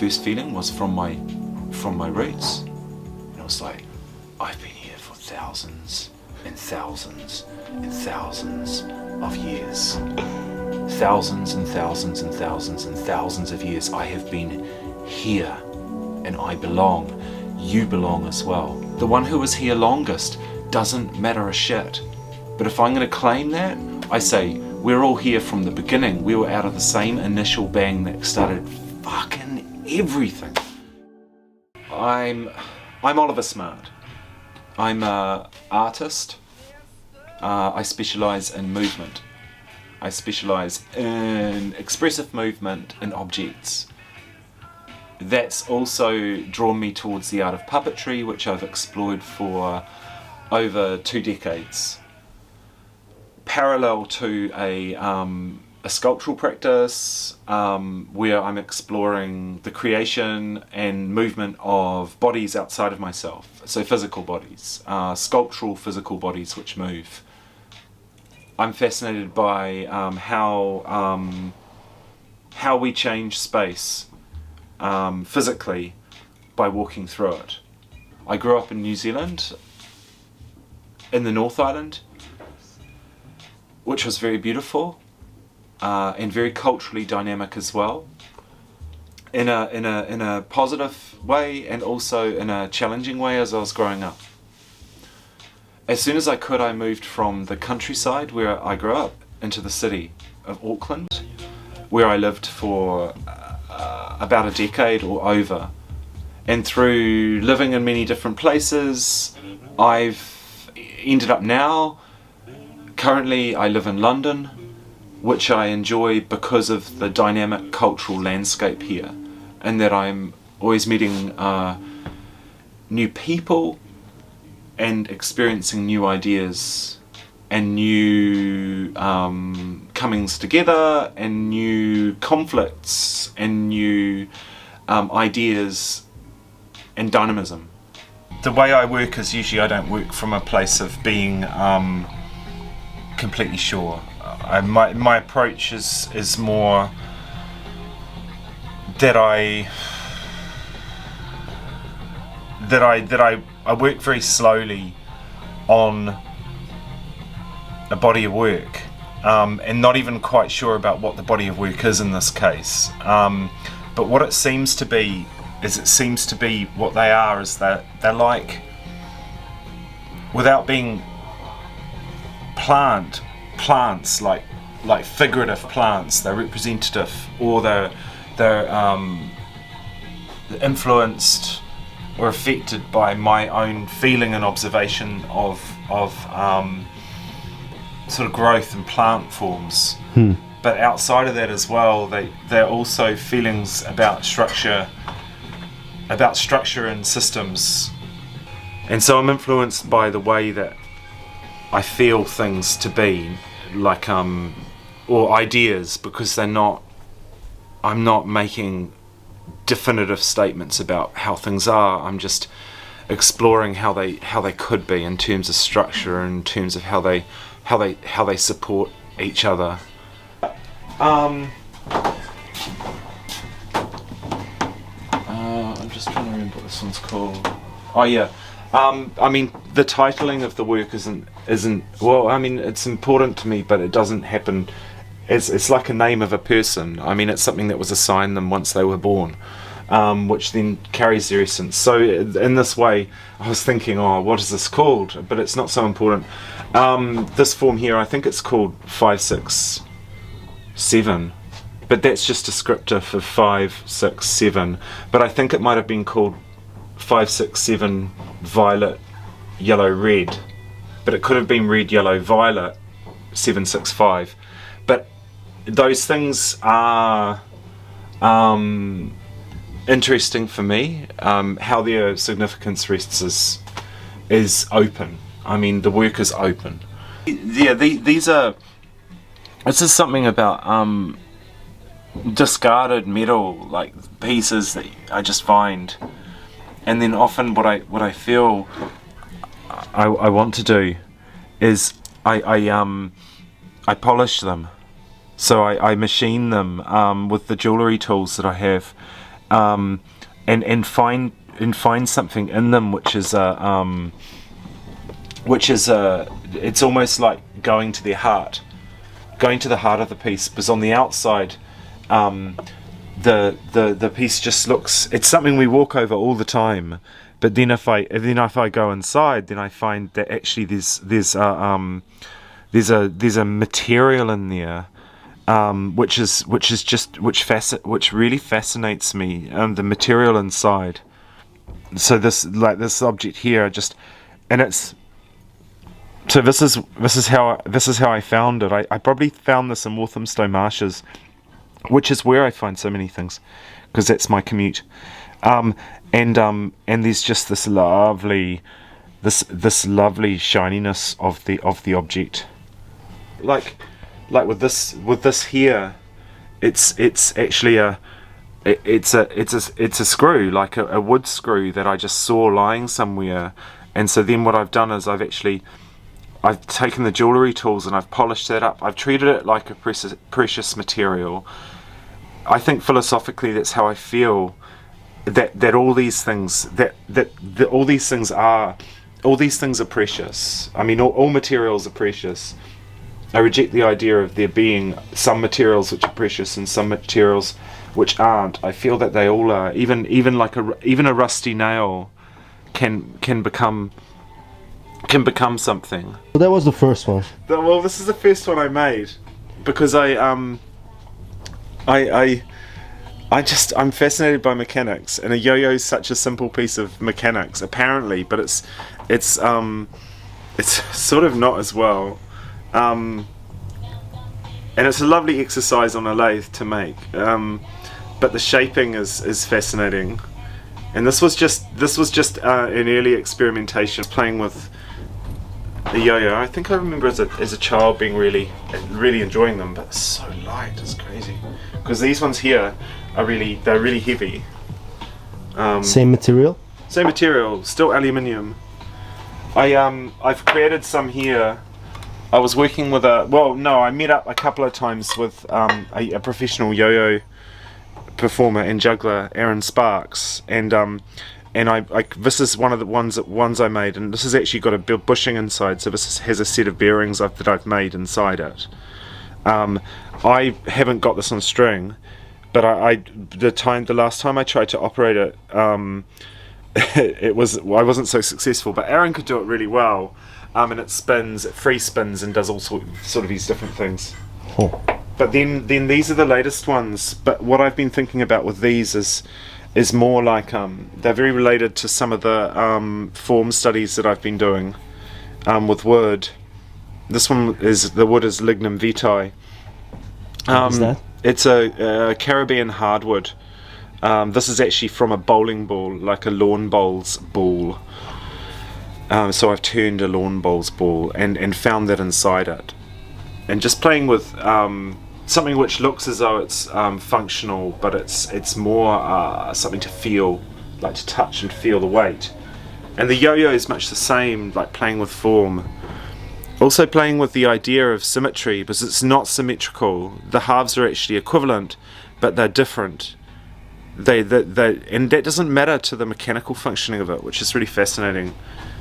first feeling was from my roots. And it was like, I've been here for thousands and thousands and thousands of years. Thousands and thousands and thousands and thousands of years I have been here, and I belong. You belong as well. The one who was here longest doesn't matter a shit. But if I'm going to claim that, I say we're all here from the beginning. We were out of the same initial bang that started fucking everything. I'm Oliver Smart. I'm an artist. I specialise in movement. I specialise in expressive movement in objects. That's also drawn me towards the art of puppetry, which I've explored for over 2 decades. Parallel to a sculptural practice where I'm exploring the creation and movement of bodies outside of myself, so physical bodies, sculptural physical bodies which move. I'm fascinated by how we change space physically by walking through it. I grew up in New Zealand, in the North Island, which was very beautiful and very culturally dynamic as well, in a positive way and also in a challenging way as I was growing up. As soon as I could, I moved from the countryside where I grew up into the city of Auckland, where I lived for about a decade or over. And through living in many different places, I've ended up now, currently I live in London, which I enjoy because of the dynamic cultural landscape here, and that I'm always meeting new people and experiencing new ideas and new comings together and new conflicts and new ideas and dynamism. The way I work is usually I don't work from a place of being completely sure. My approach is more that I work very slowly on a body of work, and not even quite sure about what the body of work is in this case. But what it seems to be what they are is that they're like, without being plants like figurative plants, they're representative, or they're influenced or affected by my own feeling and observation of sort of growth in plant forms. But outside of that as well, they're also feelings about structure and systems. And so I'm influenced by the way that I feel things to be, like or ideas, because I'm not making definitive statements about how things are. I'm just exploring how they could be in terms of structure, in terms of how they support each other. I'm just trying to remember what this one's called. Oh yeah. I mean, the titling of the work isn't well. I mean, it's important to me, but it doesn't happen. It's like a name of a person. I mean, it's something that was assigned them once they were born, which then carries their essence. So in this way, I was thinking, oh, what is this called? But it's not so important. This form here, I think it's called 5, 6, 7. But that's just descriptive of 5, 6, 7. But I think it might have been called 5, 6, 7, violet, yellow, red. But it could have been red, yellow, violet, 7, 6, 5. But those things are interesting for me. How their significance rests is open. I mean, the work is open. Yeah, these are. This is something about discarded metal, like pieces that I just find, and then often what I feel I want to do is I polish them, so I machine them with the jewellery tools that I have, and find something in them which is it's almost like going to the heart of the piece, because on the outside the piece just looks, it's something we walk over all the time, but then if I go inside, then I find that actually there's a material in there which really fascinates me, the material inside. So this object here, this is how I found it. I probably found this in Walthamstow Marshes, which is where I find so many things, because that's my commute. And there's just this lovely shininess of the object. Like with this here, it's actually it's a screw, like a wood screw that I just saw lying somewhere. And so then what I've done is I've taken the jewellery tools and I've polished that up. I've treated it like a precious material. I think philosophically that's how I feel, that all these things all these things are precious. I mean, all materials are precious. I reject the idea of there being some materials which are precious and some materials which aren't. I feel that they all are. Even a rusty nail can become something. So that was the first one. Well, this is the first one I made because I'm fascinated by mechanics, and a yo-yo is such a simple piece of mechanics apparently, but it's sort of not as well. And it's a lovely exercise on a lathe to make, but the shaping is fascinating. And this was just an early experimentation, playing with a yo-yo. I think I remember as a child being really enjoying them, but it's so light, it's crazy. Because these ones here they're really heavy. Same material? Same material, still aluminium. I've created some here. I was working with I met up a couple of times with a professional yo-yo performer and juggler, Aaron Sparks, and this is one of the ones I made, and this has actually got a bushing inside, so this has a set of bearings that I've made inside it. I haven't got this on string, but the last time I tried to operate it, I wasn't so successful, but Aaron could do it really well. And it free spins and does all sort of these different things. Oh. But then these are the latest ones. But what I've been thinking about with these is more like they're very related to some of the form studies that I've been doing with wood. This one the wood is lignum vitae. What is that? It's a Caribbean hardwood. This is actually from a bowling ball, like a lawn bowls ball. So I've turned a lawn bowls ball and found that inside it, and just playing with something which looks as though it's functional, but it's more something to feel, like to touch and feel the weight. And the yo-yo is much the same, like playing with form. Also playing with the idea of symmetry, because it's not symmetrical. The halves are actually equivalent, but they're different. And that doesn't matter to the mechanical functioning of it, which is really fascinating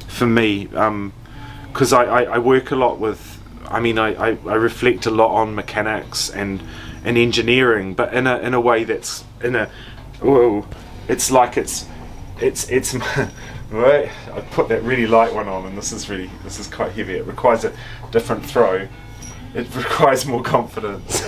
for me, because I work a lot with, I reflect a lot on mechanics and engineering, but in a way that's it's like it's right. I put that really light one on, and this is quite heavy. It requires a different throw. It requires more confidence.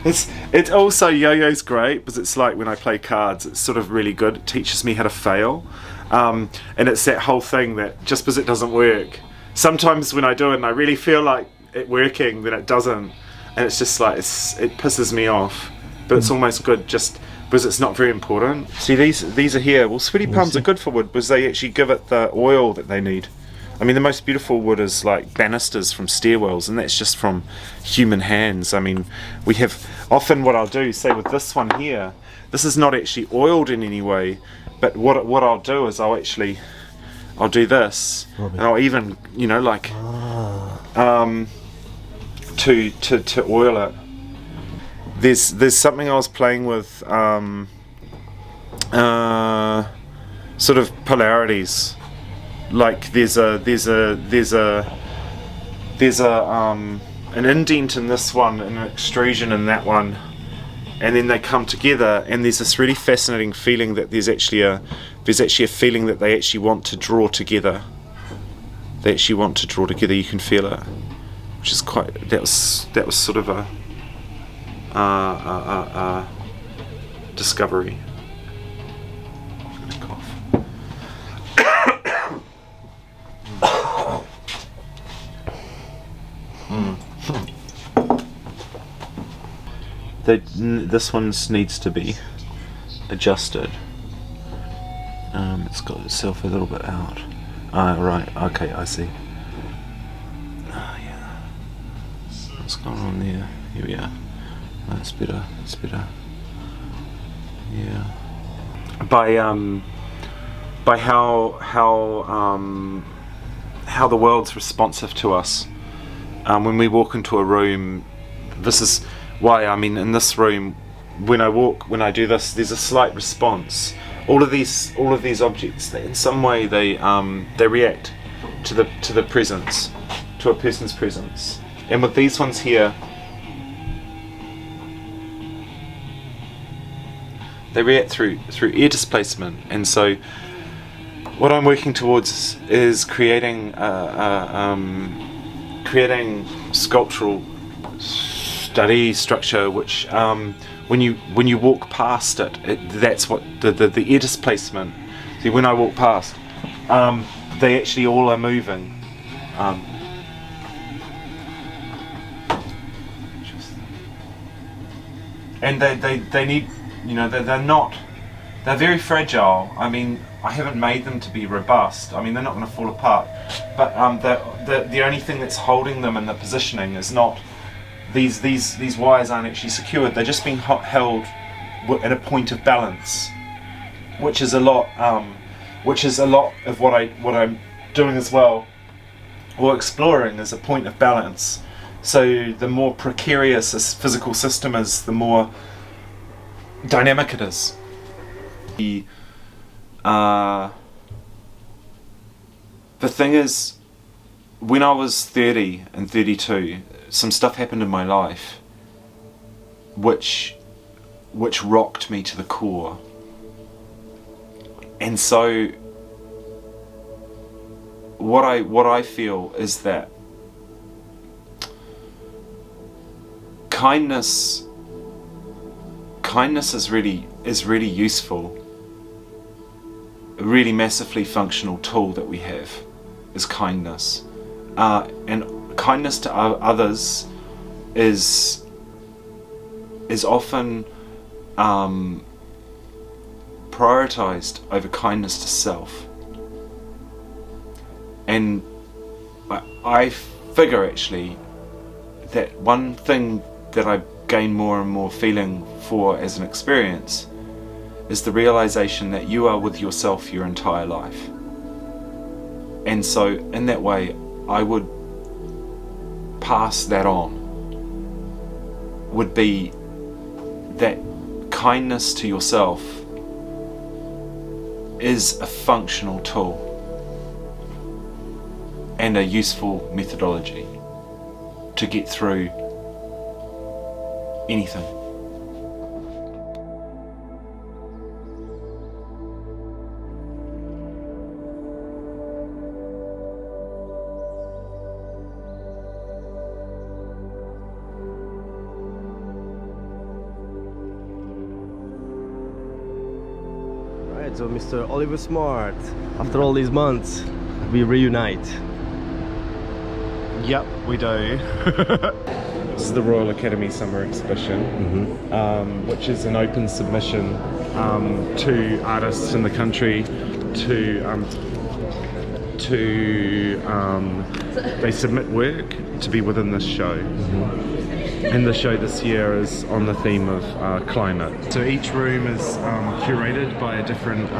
It's also, yo-yo's great because it's like when I play cards, it's sort of really good. It teaches me how to fail. And it's that whole thing that just because it doesn't work, sometimes when I do it and I really feel like it working, then it doesn't, and it's just like it pisses me off. But it's almost good just because it's not very important. See, these are here. Well, sweaty palms are good for wood because they actually give it the oil that they need. I mean, the most beautiful wood is like banisters from stairwells, and that's just from human hands. I mean, we have often what I'll do, say with this one here, this is not actually oiled in any way. But what I'll do is I'll do this, and I'll even to oil it. there's something I was playing with, sort of polarities. Like there's an indent in this one and an extrusion in that one, and then they come together, and there's this really fascinating feeling that there's actually a feeling that they actually want to draw together. They actually want to draw together. You can feel it, which is quite. That was sort of a discovery. I'm gonna cough. This one needs to be adjusted. It's got itself a little bit out. Right, okay, I see. Yeah. What's going on there? Here we are. That's better, that's better. Yeah. By how the world's responsive to us. When we walk into a room, this is why, I mean, in this room, when I do this, there's a slight response. All of these objects, in some way they react to the presence, to a person's presence. And with these ones here, they react through air displacement. And so what I'm working towards is creating sculptural structure, which when you walk past it, that's what the air displacement. See, when I walk past, they actually all are moving. And they need, they're very fragile. I mean, I haven't made them to be robust. I mean, they're not going to fall apart. But the only thing that's holding them in the positioning is not. These wires aren't actually secured. They're just being held at a point of balance, which is a lot of what I'm doing as well, or exploring, is a point of balance. So the more precarious a physical system is, the more dynamic it is. The thing is, when I was 30 and 32, some stuff happened in my life which rocked me to the core. And so what I feel is that kindness is really useful. A really massively functional tool that we have is kindness. And kindness to others is often prioritized over kindness to self. And I figure actually that one thing that I gain more and more feeling for as an experience is the realization that you are with yourself your entire life. And so in that way, I would pass that on, would be that kindness to yourself is a functional tool and a useful methodology to get through anything. So Mr. Oliver Smart, after all these months, we reunite. Yep, we do. This is the Royal Academy Summer Exhibition, which is an open submission to artists in the country they submit work to be within this show. And the show this year is on the theme of climate. So each room is curated by a different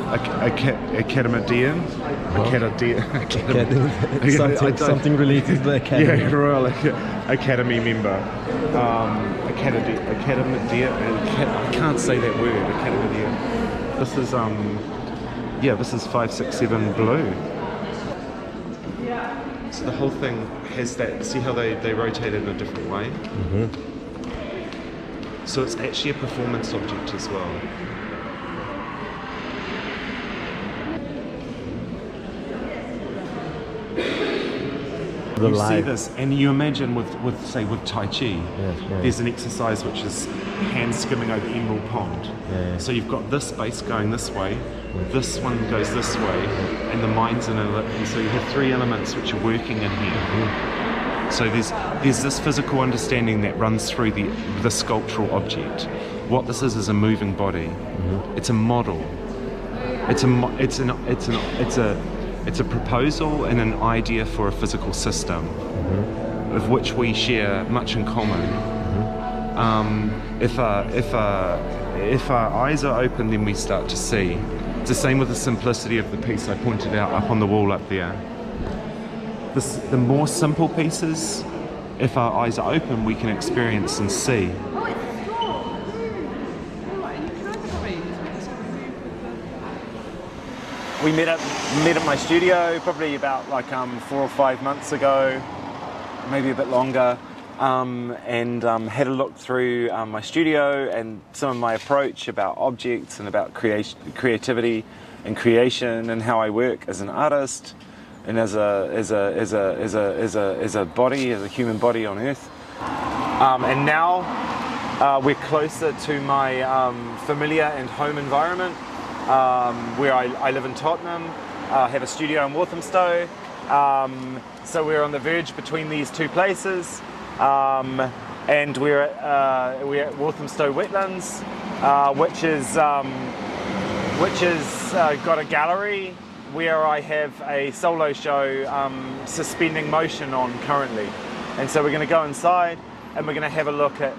Academician. Something related to the academy. Yeah, Royal Academy member. I can't say that word. Academia. This is this is 567 blue. So the whole thing has that. See how they rotate it in a different way. So it's actually a performance object as well. You see this, and you imagine with Tai Chi, there's an exercise which is hand skimming over emerald pond. So you've got this base going this way, this one goes this way, and the mind's in it. And so you have three elements which are working in here. So there's this physical understanding that runs through the sculptural object. What this is a moving body. It's a model. It's a proposal and an idea for a physical system, of which we share much in common. If our eyes are open, then we start to see. It's the same with the simplicity of the piece I pointed out up on the wall up there. The more simple pieces, if our eyes are open, we can experience and see. We met at my studio probably about 4 or 5 months ago, maybe a bit longer, and had a look through my studio and some of my approach about objects and about creativity and creation and how I work as an artist and as a body, as a human body on Earth. And now we're closer to my familiar and home environment. Where I live in Tottenham, have a studio in Walthamstow, so we're on the verge between these two places, and we're at Walthamstow Wetlands, which is got a gallery where I have a solo show suspending motion on currently, and so we're going to go inside and we're going to have a look at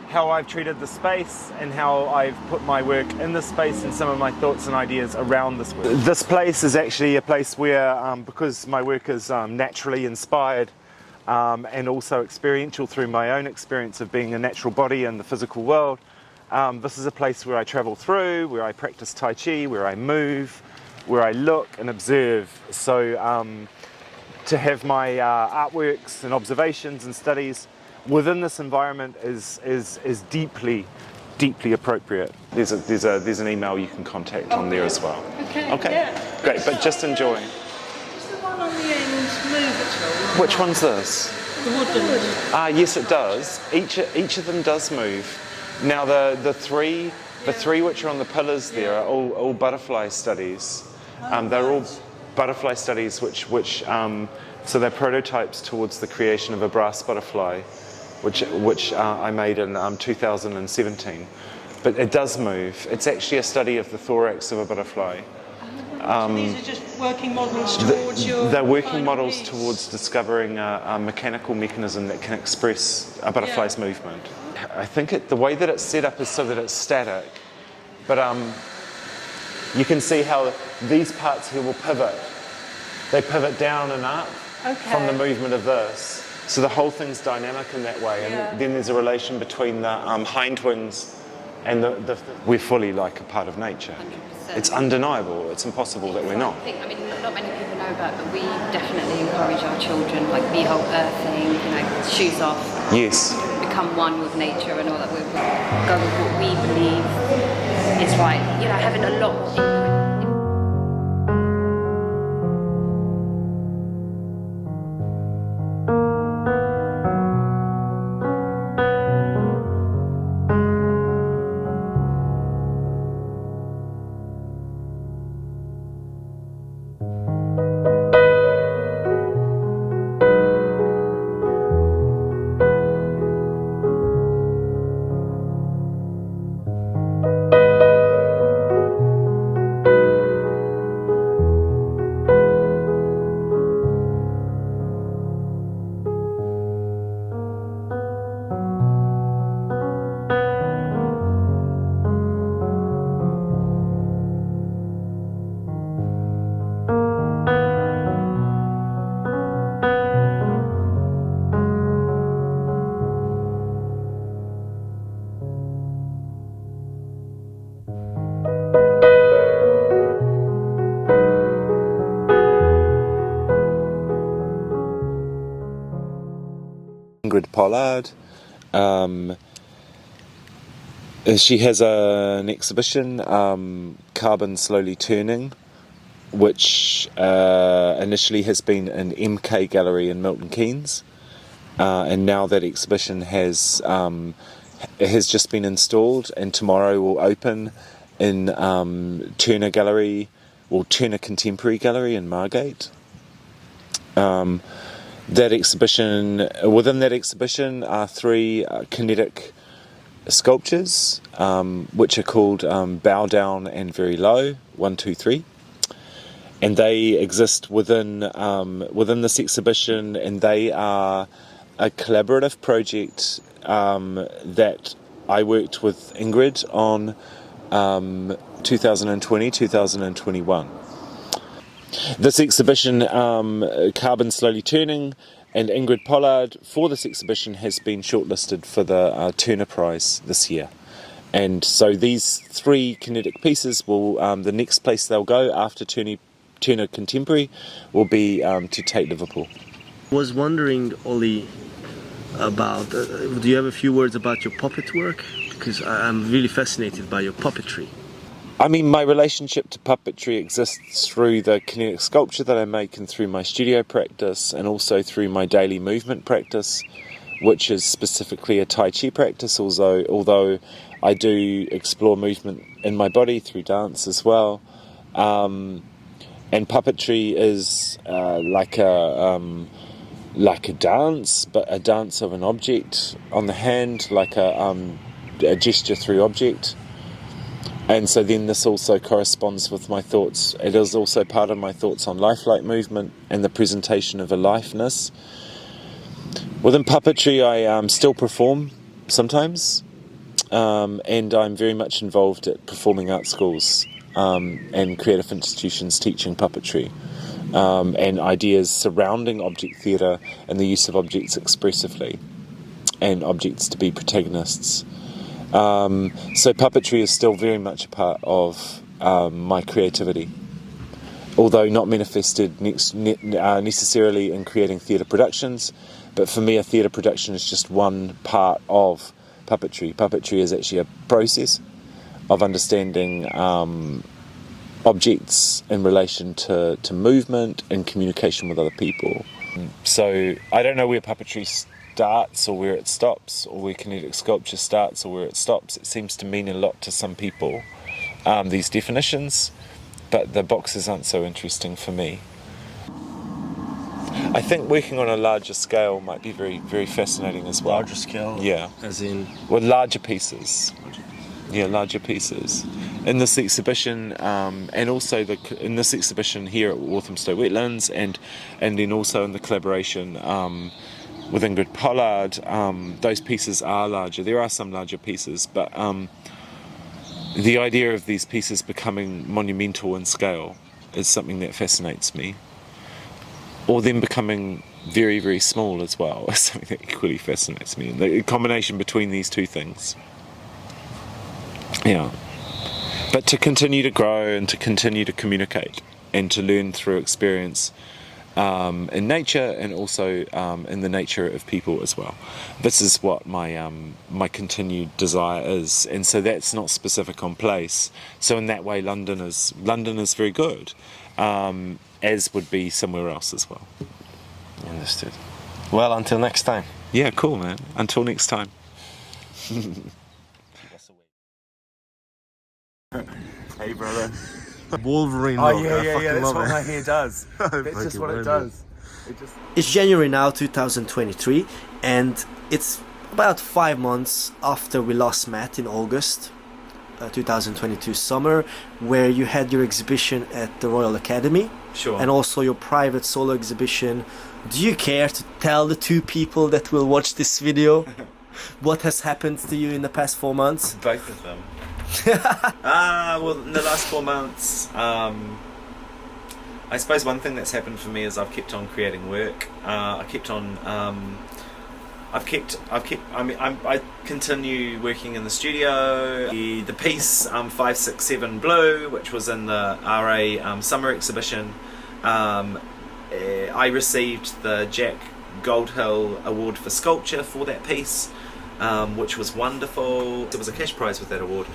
how I've treated the space and how I've put my work in the space and some of my thoughts and ideas around this work. This place is actually a place where, because my work is naturally inspired and also experiential through my own experience of being a natural body in the physical world, this is a place where I travel through, where I practice Tai Chi, where I move, where I look and observe. So to have my artworks and observations and studies within this environment is deeply appropriate. There's an email you can contact on there as well. Okay. Yeah. Great, but just enjoy. Does the one on the end move at all? Which one's this? The wooden. Yes, it does. Each of them does move. Now the three which are on the pillars there are all butterfly studies. They're all butterfly studies which so they're prototypes towards the creation of a brass butterfly, which I made in 2017. But it does move. It's actually a study of the thorax of a butterfly. These are just working models towards your... They're working models towards discovering a mechanical mechanism that can express a butterfly's movement. I think the way that it's set up is so that it's static, but you can see how these parts here will pivot. They pivot down and up from the movement of this. So the whole thing's dynamic in that way, and then there's a relation between the hind wings and we're fully like a part of nature. 100%. It's undeniable. It's impossible that we're not. I mean, not many people know about, but we definitely encourage our children, like the whole earthing, shoes off. Yes. Become one with nature and all that. We go with what we believe is right. Having a lot more. Ingrid Pollard. She has an exhibition, Carbon Slowly Turning, which initially has been an MK gallery in Milton Keynes, and now that exhibition has just been installed, and tomorrow will open in Turner Gallery, or Turner Contemporary Gallery in Margate. That exhibition, within that exhibition are 3 kinetic sculptures, which are called Bow Down and Very Low, 1, 2, 3. And they exist within this exhibition, and they are a collaborative project that I worked with Ingrid on 2020, 2021. This exhibition, Carbon Slowly Turning, and Ingrid Pollard, for this exhibition has been shortlisted for the Turner Prize this year. And so these 3 kinetic pieces will, the next place they'll go after Turner Contemporary will be to Tate Liverpool. I was wondering, Ollie, about, do you have a few words about your puppet work? Because I'm really fascinated by your puppetry. I mean, my relationship to puppetry exists through the kinetic sculpture that I make and through my studio practice, and also through my daily movement practice, which is specifically a Tai Chi practice, although I do explore movement in my body through dance as well. And puppetry is like a dance, but a dance of an object on the hand, like a gesture through object. And so then this also corresponds with my thoughts. It is also part of my thoughts on lifelike movement and the presentation of aliveness. Within puppetry, I still perform sometimes, and I'm very much involved at performing arts schools and creative institutions teaching puppetry, and ideas surrounding object theatre and the use of objects expressively and objects to be protagonists. So puppetry is still very much a part of my creativity, although not manifested necessarily in creating theatre productions. But for me, a theatre production is just one part of puppetry. Puppetry is actually a process of understanding objects in relation to movement and communication with other people. So I don't know where puppetry starts or where it stops, or where kinetic sculpture starts or where it stops. It seems to mean a lot to some people, these definitions, but the boxes aren't so interesting for me. I think working on a larger scale might be very, very fascinating as well. Larger scale? Yeah. As in? Well, larger pieces. Yeah, larger pieces. In this exhibition, and also in this exhibition here at Walthamstow Wetlands, and then also in the collaboration with Ingrid Pollard, those pieces are larger. There are some larger pieces, but the idea of these pieces becoming monumental in scale is something that fascinates me. Or them becoming very, very small as well is something that equally fascinates me. And the combination between these two things. Yeah. But to continue to grow and to continue to communicate and to learn through experience in nature, and also in the nature of people as well. This is what my continued desire is, and so that's not specific on place. So in that way, London is very good, as would be somewhere else as well. Understood. Well, until next time. Yeah, cool, man. Until next time. Hey, brother. Wolverine Oh, look. yeah, that's what it. my hair does. That's just what it does. It's January now, 2023, and it's about 5 months after we last met in August 2022 summer, where you had your exhibition at the Royal Academy. Sure. And also your private solo exhibition. Do you care to tell the 2 people that will watch this video what has happened to you in the past 4 months? Both of them. Well, in the last 4 months, I suppose one thing that's happened for me is I've kept on creating work. I continue working in the studio. The piece 567 Blue, which was in the RA summer exhibition, I received the Jack Gold Hill Award for Sculpture for that piece, which was wonderful. There was a cash prize with that award,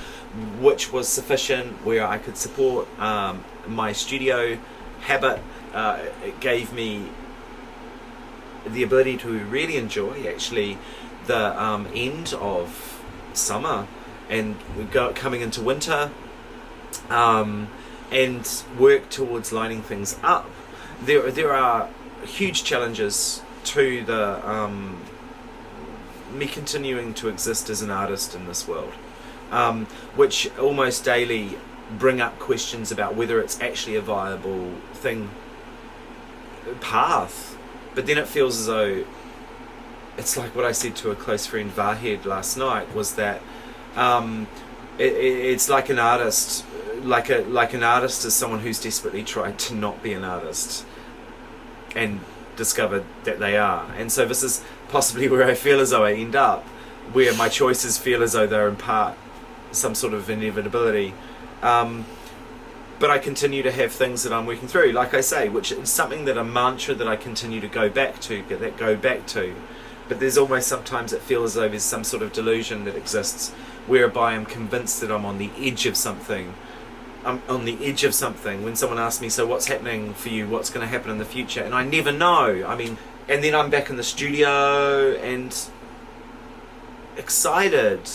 which was sufficient where I could support my studio habit. It gave me the ability to really enjoy actually the end of summer and coming into winter, and work towards lining things up. There are huge challenges to the me continuing to exist as an artist in this world, which almost daily bring up questions about whether it's actually a viable path. But then it feels as though it's like what I said to a close friend, Vahed, last night, was that it's like an artist, like an artist is someone who's desperately tried to not be an artist and discovered that they are. And so this is possibly where I feel as though I end up, where my choices feel as though they're in part some sort of inevitability. But I continue to have things that I'm working through, like I say, which is something that a mantra that I continue to go back to. But there's almost sometimes it feels as though there's some sort of delusion that exists whereby I'm convinced that I'm on the edge of something. I'm on the edge of something. When someone asks me, so what's happening for you? What's going to happen in the future? And I never know. I mean, and then I'm back in the studio and excited,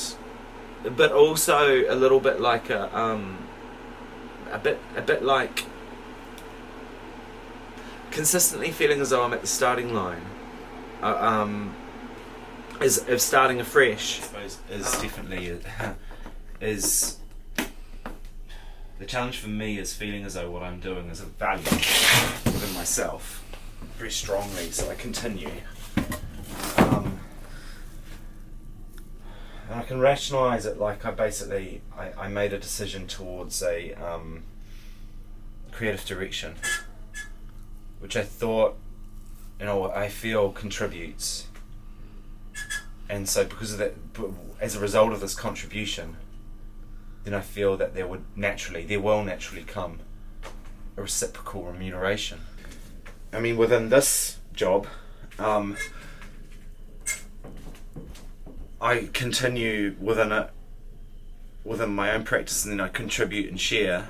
but also a little bit like a bit like consistently feeling as though I'm at the starting line, of starting afresh. I suppose is definitely is the challenge for me, is feeling as though what I'm doing is of value within myself very strongly, so I continue. And I can rationalise it like I made a decision towards a creative direction, which I thought, I feel contributes. And so because of that, as a result of this contribution, then I feel that there will naturally come a reciprocal remuneration. I mean, within this job, I continue within my own practice, and then I contribute and share.